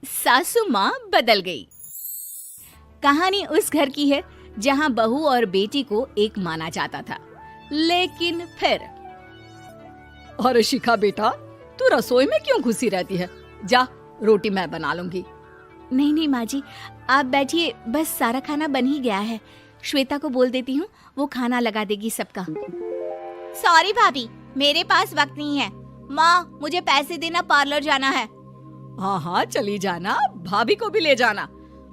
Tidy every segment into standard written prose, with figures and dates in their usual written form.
सासू माँ बदल गई। कहानी उस घर की है जहाँ बहू और बेटी को एक माना जाता था, लेकिन फिर अरे शिखा बेटा, तू रसोई में क्यों घुसी रहती है? जा, रोटी मैं बना लूंगी। नहीं नहीं माँ जी, आप बैठिए, बस सारा खाना बन ही गया है। श्वेता को बोल देती हूँ, वो खाना लगा देगी सबका। सॉरी भाभी, मेरे पास वक्त नहीं है। माँ, मुझे पैसे देना, पार्लर जाना है। हाँ हाँ चली जाना, भाभी को भी ले जाना।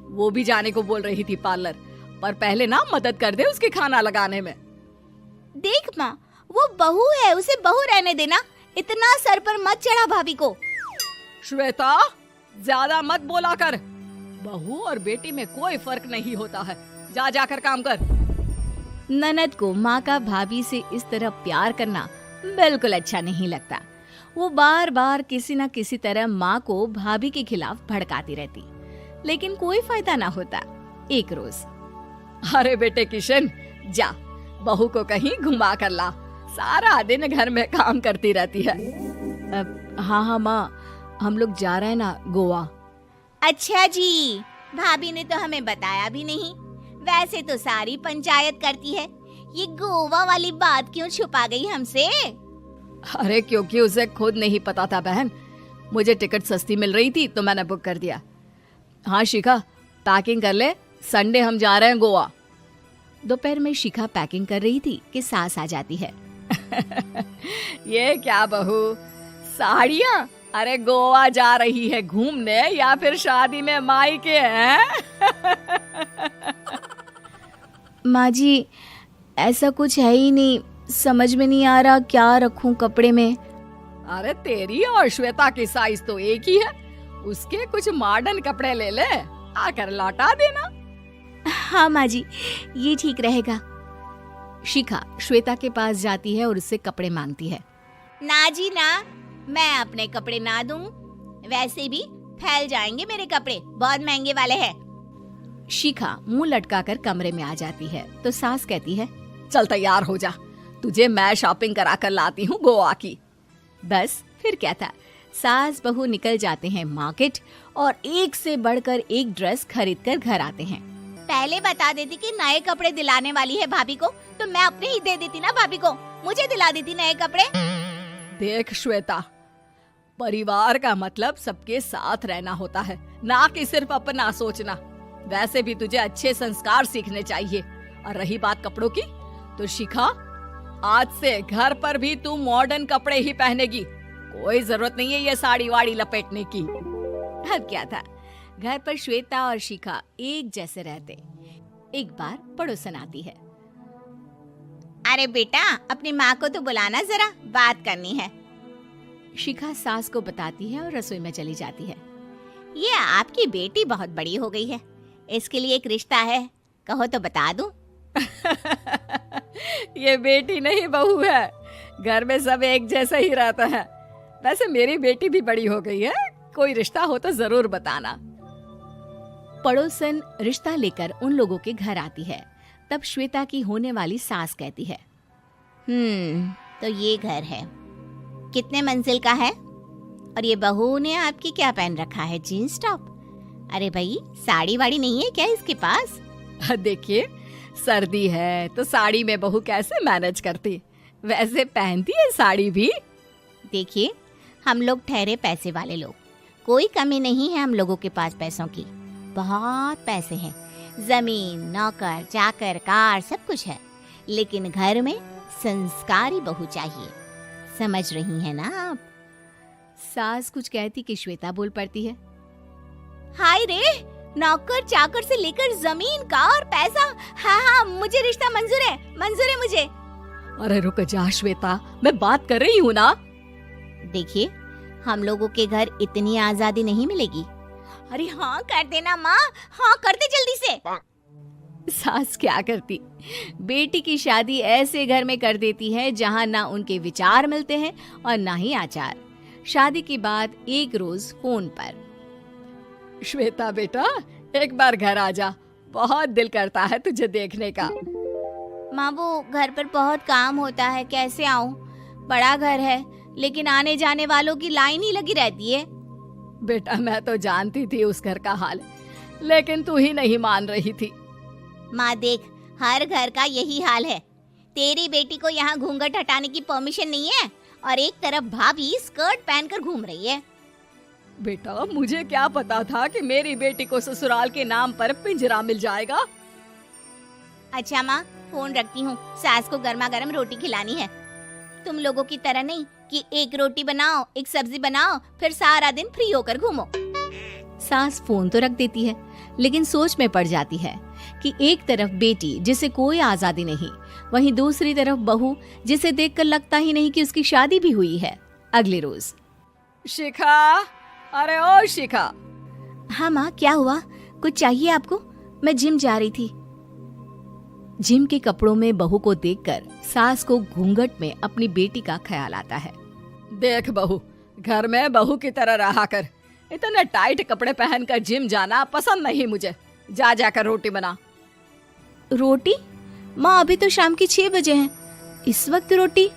वो भी जाने को बोल रही थी पार्लर, पर पहले ना मदद कर दे उसके खाना लगाने में। देख माँ, वो बहू है, उसे बहू रहने देना, इतना सर पर मत चढ़ा भाभी को। श्वेता, ज्यादा मत बोला कर। बहू और बेटी में कोई फर्क नहीं होता है। जा जाकर काम कर। ननद को माँ का भाभी से इस तरह प्यार करना बिल्कुल अच्छा नहीं लगता। वो बार बार किसी न किसी तरह माँ को भाभी के खिलाफ भड़काती रहती, लेकिन कोई फायदा ना होता। एक रोज, अरे बेटे किशन, जा बहू को कहीं घुमा कर ला, सारा दिन घर में काम करती रहती है। हाँ हाँ माँ, हम लोग जा रहे हैं ना गोवा। अच्छा जी, भाभी ने तो हमें बताया भी नहीं। वैसे तो सारी पंचायत करती है, ये गोवा वाली बात क्यों छुपा गई हमसे? अरे क्योंकि उसे खुद नहीं पता था बहन। मुझे टिकट सस्ती मिल रही थी तो मैंने बुक कर दिया। हाँ शिखा, पैकिंग कर ले, संडे हम जा रहे हैं गोवा। दोपहर में शिखा पैकिंग कर रही थी कि सास आ जाती है। ये क्या बहू, साड़ियाँ? अरे गोवा जा रही है घूमने या फिर शादी में मायके हैं? माँ जी, ऐसा कुछ है ही नहीं, समझ में नहीं आ रहा क्या रखूं कपड़े में। अरे तेरी और श्वेता की साइज तो एक ही है, उसके कुछ मॉडर्न कपड़े ले ले, आकर लौटा देना। हाँ माँ जी, ये ठीक रहेगा। शिखा श्वेता के पास जाती है और उससे कपड़े मांगती है। ना जी ना, मैं अपने कपड़े ना दूं, वैसे भी फैल जाएंगे मेरे कपड़े, बहुत महंगे वाले हैं। शिखा मुंह लटकाकर कमरे में आ जाती है तो सास कहती है, चल तैयार हो जा, तुझे मैं शॉपिंग करा कर लाती हूँ गोवा की। बस फिर क्या था, सास बहू निकल जाते हैं मार्केट और एक से बढ़कर एक ड्रेस खरीद कर घर आते हैं। पहले बता देती कि नए कपड़े दिलाने वाली है भाभी को, तो मैं अपने ही दे देती ना भाभी को, मुझे दिला देती नए कपड़े। देख श्वेता, परिवार का मतलब सबके साथ रहना होता है, ना कि सिर्फ अपना सोचना। वैसे भी तुझे अच्छे संस्कार सीखने चाहिए। और रही बात कपड़ों की, तो शिखा, आज से घर पर भी तू मॉडर्न कपड़े ही पहनेगी। कोई जरूरत नहीं है ये साड़ी वाड़ी लपेटने की। अब क्या था, घर पर श्वेता और शिखा एक जैसे रहते। एक बार पड़ोसन आती है। अरे बेटा, अपनी माँ को तो बुलाना जरा, बात करनी है। शिखा सास को बताती है और रसोई में चली जाती है। ये आपकी बेटी बहुत बड़ी हो गई है, इसके लिए एक रिश्ता है, कहो तो बता दूं। ये बेटी नहीं बहू है, घर में सब एक जैसा ही रहता है। वैसे मेरी बेटी भी बड़ी हो गई है, कोई रिश्ता हो तो जरूर बताना। पड़ोसन रिश्ता लेकर उन लोगों के घर आती है। तब श्वेता की होने वाली सास कहती है, तो ये घर है, कितने मंजिल का है? और ये बहू ने आपकी क्या पहन रखा है, जीन्स टॉप? अरे भाई, साड़ी वाड़ी नहीं है क्या इसके पास? देखिए, सर्दी है तो साड़ी में बहू कैसे मैनेज करती, वैसे पहनती है साड़ी भी। देखिए, हम लोग ठहरे पैसे वाले लोग, कोई कमी नहीं है हम लोगों के पास पैसों की, बहुत पैसे हैं, जमीन, नौकर चाकर, कार, सब कुछ है, लेकिन घर में संस्कारी बहू चाहिए। समझ रही हैं ना आप? सास कुछ कहती कि श्वेता बोल पड़ती है, हाय रे, नौकर चाकर से लेकर जमीन, कार, पैसा, हाँ हाँ, मुझे रिश्ता मंजूर है, मंजूर है मुझे। अरे रुक जा श्वेता, मैं बात कर रही हूँ ना। देखिए, हम लोगों के घर इतनी आजादी नहीं मिलेगी। अरे हाँ कर देना माँ, हाँ कर दे जल्दी से। सास क्या करती, बेटी की शादी ऐसे घर में कर देती है जहाँ ना उनके विचार मिलते हैं और ना ही आचार। शादी के बाद एक रोज फोन पर, श्वेता बेटा, एक बार घर आ जा, बहुत दिल करता है तुझे देखने का। माँ, वो घर पर बहुत काम होता है, कैसे आऊँ? बड़ा घर है, लेकिन आने जाने वालों की लाइन ही लगी रहती है। बेटा मैं तो जानती थी उस घर का हाल, लेकिन तू ही नहीं मान रही थी। माँ देख, हर घर का यही हाल है। तेरी बेटी को यहाँ घूंघट हटाने की परमिशन नहीं है और एक तरफ भाभी स्कर्ट पहनकर घूम रही है। बेटा मुझे क्या पता था कि मेरी बेटी को ससुराल के नाम पर पिंजरा मिल जाएगा। अच्छा माँ, फोन रखती हूँ, सास को गर्मा गर्म रोटी खिलानी है। तुम लोगों की तरह नहीं कि एक रोटी बनाओ, एक सब्जी बनाओ, फिर सारा दिन फ्री होकर घूमो। सास फोन तो रख देती है, लेकिन सोच में पड़ जाती है कि एक तरफ बेटी जिसे कोई आजादी नहीं, वहीं दूसरी तरफ बहू जिसे देखकर लगता ही नहीं कि उसकी शादी भी हुई है। अगले रोज। शिखा, अरे ओ शिखा। हाँ माँ, क्या हुआ? कुछ चाहिए आपको? मैं जिम जा रही थी। जिम के कपड़ों में बहू को देखकर सास को घूंघट में अपनी बेटी का ख्याल आता है। देख बहू, घर में बहू की तरह रहा कर। इतने टाइट कपड़े पहनकर जिम जाना पसंद नहीं मुझे। जा जाकर रोटी बना। रोटी? माँ अभी तो शाम के 6 बजे हैं, इस वक्त रोटी?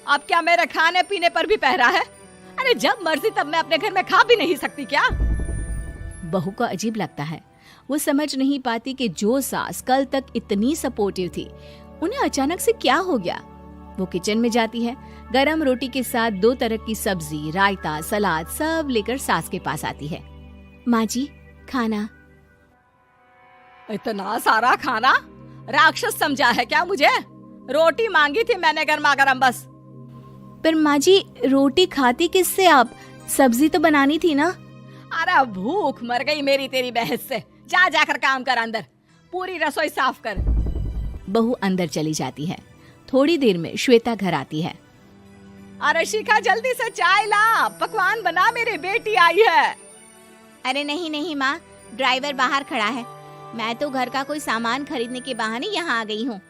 अब क्या मेरे खाने पीने पर भी पहरा है? अरे जब मर्जी तब मैं अपने घर में खा भी नहीं सकती क्या? बहू को अजीब लगता है। वो समझ नहीं पाती कि जो सास कल तक इतनी सपोर्टिव थी, उन्हें अचानक से क्या हो गया। वो किचन में जाती है, गरम रोटी के साथ 2 तरह की सब्जी, रायता, सलाद सब लेकर सास के पास आती है। माँ जी, खाना। इतना सारा खाना? राक्षस समझा है क्या मुझे? रोटी मांगी थी मैंने गर्मा गर्म बस। पर माँ जी, रोटी खाती किससे आप? सब्जी तो बनानी थी ना। अरे भूख मर गई मेरी तेरी बहस से। जा जाकर काम कर, अंदर पूरी रसोई साफ कर। बहू अंदर चली जाती है। थोड़ी देर में श्वेता घर आती है। अरे शिखा जल्दी से चाय ला, पकवान बना, मेरी बेटी आई है। अरे नहीं नहीं माँ, ड्राइवर बाहर खड़ा है। मैं तो घर का कोई सामान खरीदने के बहाने यहाँ आ गई हूँ,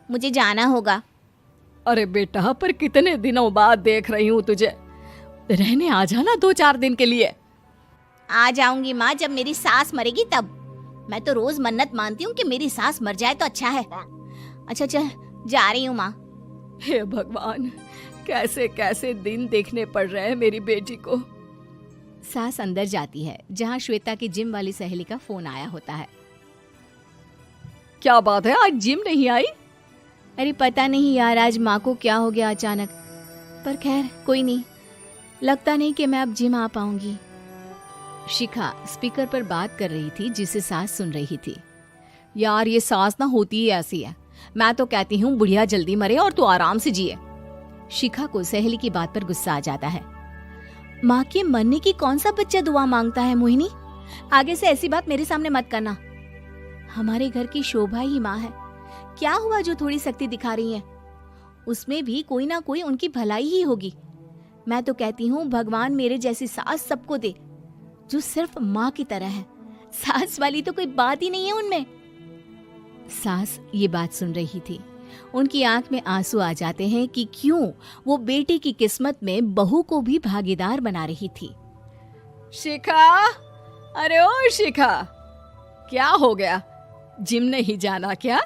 मुझे जाना होगा। अरे बेटा, पर कितने दिनों बाद देख रही हूँ तुझे, रहने आ जाना 2-4 दिन के लिए। आ जाऊंगी माँ, जब मेरी सास मरेगी तब। मैं तो रोज मन्नत मानती हूँ कि मेरी सास मर जाए तो अच्छा है। अच्छा चल, जा रही हूँ माँ। हे भगवान, कैसे कैसे दिन देखने पड़ रहे हैं मेरी बेटी को। सास अंदर जाती है, जहाँ श्वेता की जिम वाली सहेली का फोन आया होता है। क्या बात है, आज जिम नहीं आई? अरे पता नहीं यार, आज माँ को क्या हो गया अचानक। पर खैर कोई नहीं, लगता नहीं कि मैं अब जिम आ पाऊंगी। शिखा स्पीकर पर बात कर रही थी, जिसे सास सुन रही थी। यार ये सास ना होती ही ऐसी है। मैं तो कहती हूँ बुढ़िया जल्दी मरे और तू आराम से जिए। शिखा को सहेली की बात पर गुस्सा आ जाता है। माँ के मरने की कौन सा बच्चा दुआ मांगता है मोहिनी? आगे से ऐसी बात मेरे सामने मत करना। हमारे घर की शोभा ही माँ है। क्या हुआ जो थोड़ी सख्ती दिखा रही है? उसमें भी कोई ना कोई उनकी भलाई ही होगी। मैं तो कहती हूँ भगवान मेरे जैसी सास सबको दे, जो सिर्फ माँ की तरह है। सास वाली तो कोई बात ही नहीं है उनमें। सास ये बात सुन रही थी। उनकी आंख में आंसू आ जाते हैं कि क्यों वो बेटी की किस्मत में बहू को भी भागीदार बना रही थी। शिखा, अरे ओ शिखा, क्या हो गया? जिम नहीं जाना क्या?